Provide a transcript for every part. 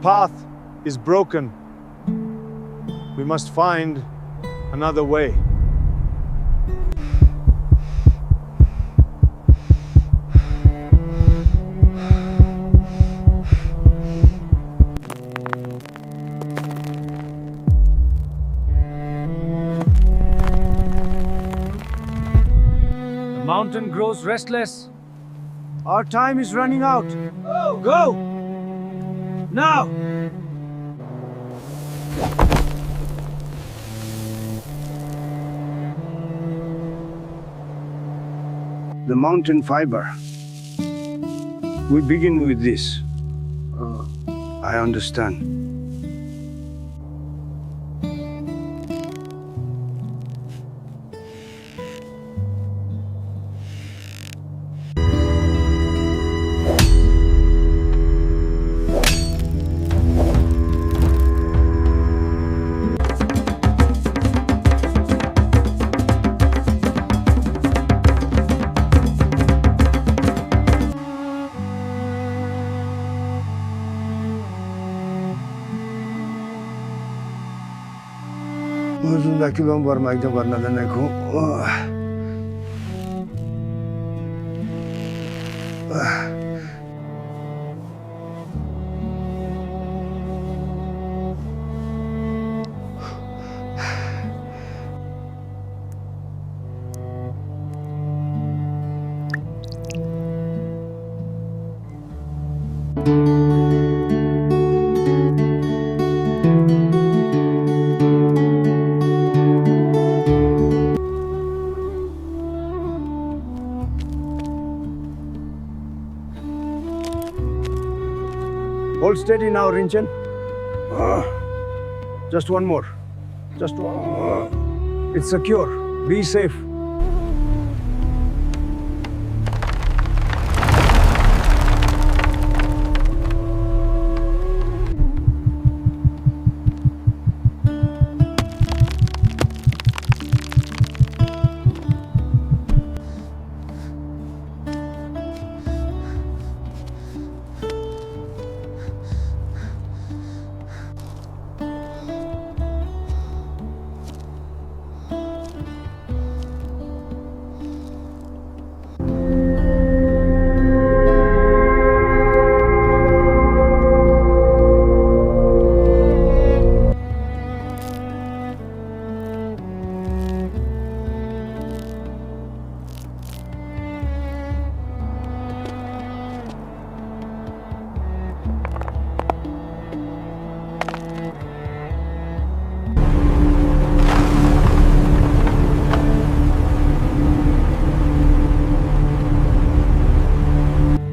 path is broken. We must find another way. The mountain grows restless. Our time is running out. Go! Now! The mountain fiber. We begin with this. I understand. Uzun dakika varmakta varnadan eko. Hold steady now, Rinchen. Just one more. Just one more. It's secure. Be safe.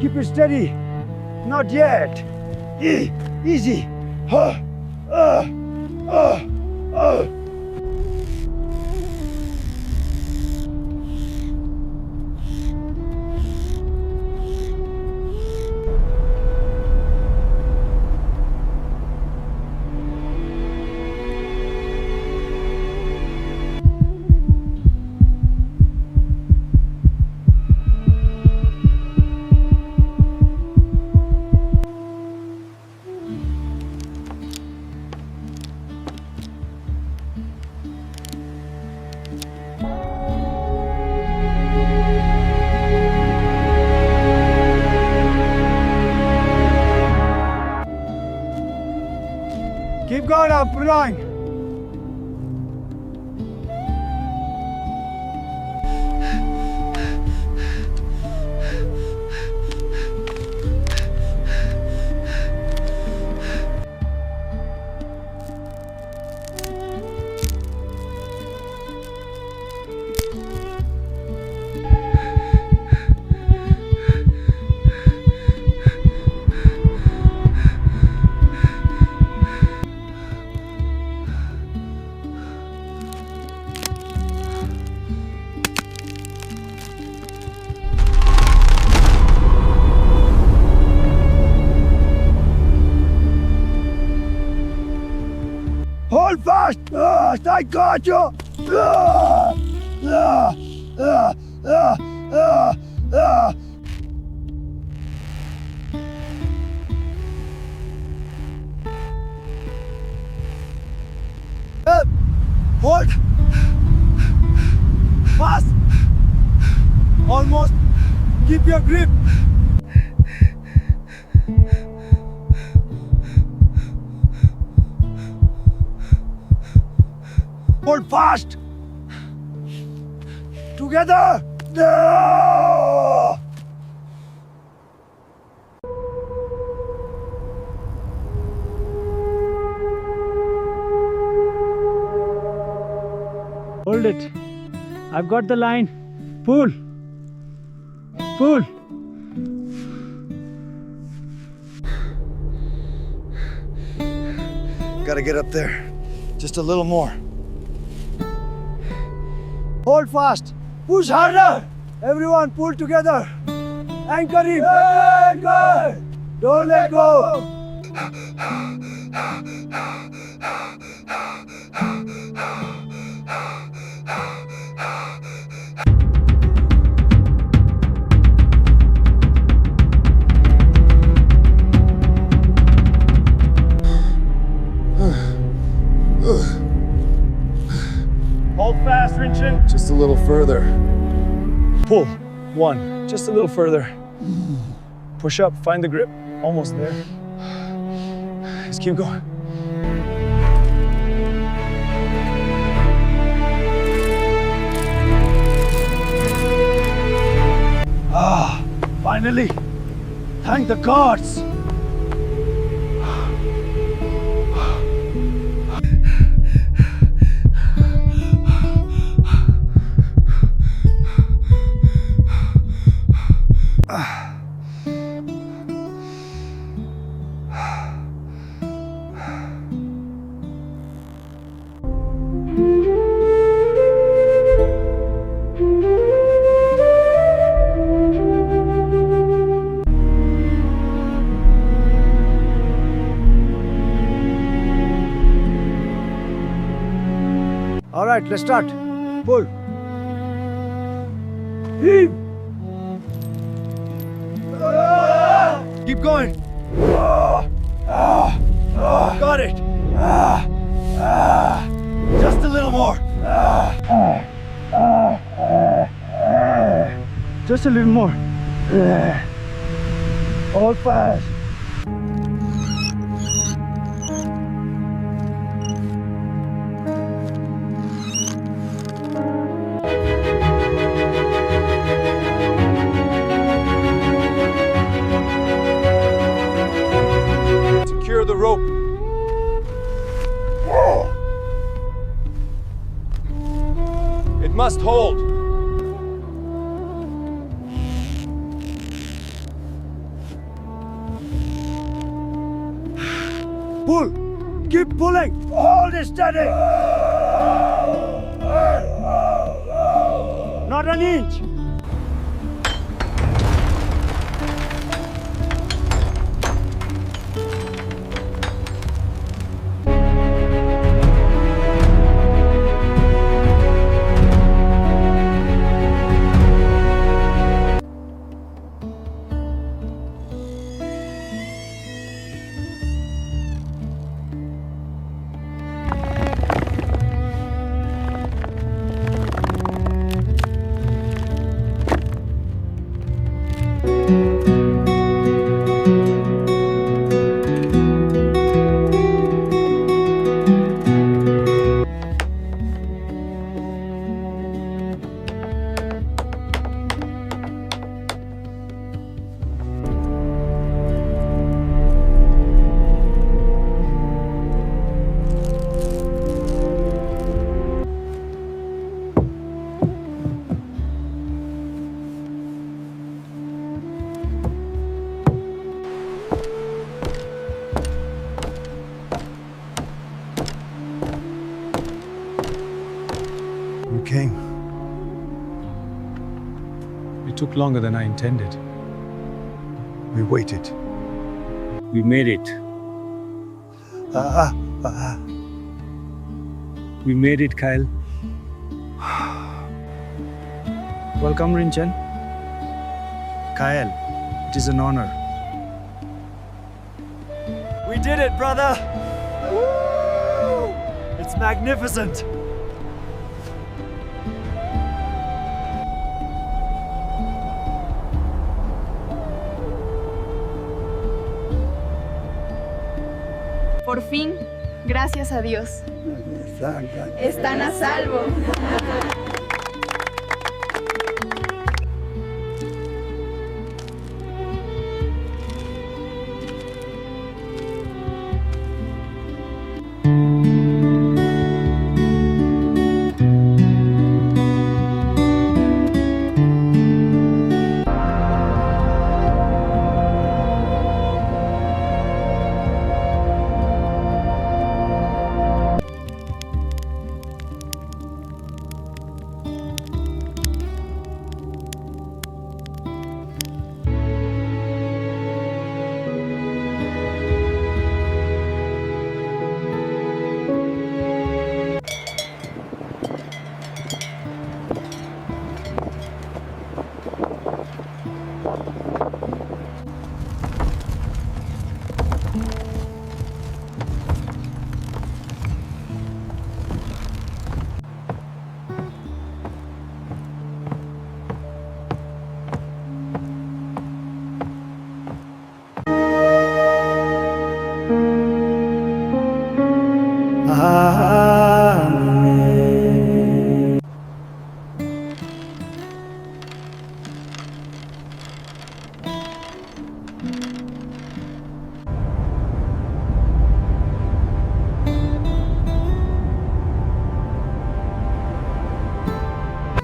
Keep it steady. Not yet. Easy. Keep going up, going. Hold fast! I got you! Hold! Fast! Almost! Keep your grip! Hold fast! Together! No! Hold it. I've got the line. Pull. Pull. Gotta get up there. Just a little more. Hold fast. Push harder. Everyone pull together. Anchor him. Anchor. Don't let go. Hold fast, Rinchen. Just a little further. Pull. One. Just a little further. Push up. Find the grip. Almost there. Just keep going. Ah, finally. Thank the gods. All right, let's start. Pull. Heave. Keep going. Got it. Just a little more. Just a little more. All fast. Secure the rope. It must hold. Pull. Keep pulling. Hold it steady. Not an inch. You came. It took longer than I intended. We waited. We made it. We made it, Kael. Welcome, Rinchen. Kael, it is an honor. We did it, brother! Woo! It's magnificent! Por fin, gracias a Dios. Están a salvo.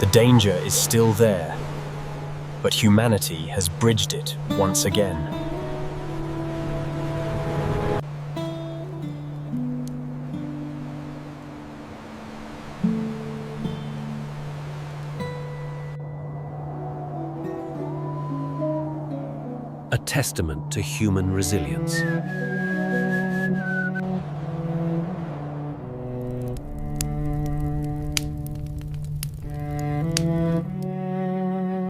The danger is still there, but humanity has bridged it once again. A testament to human resilience.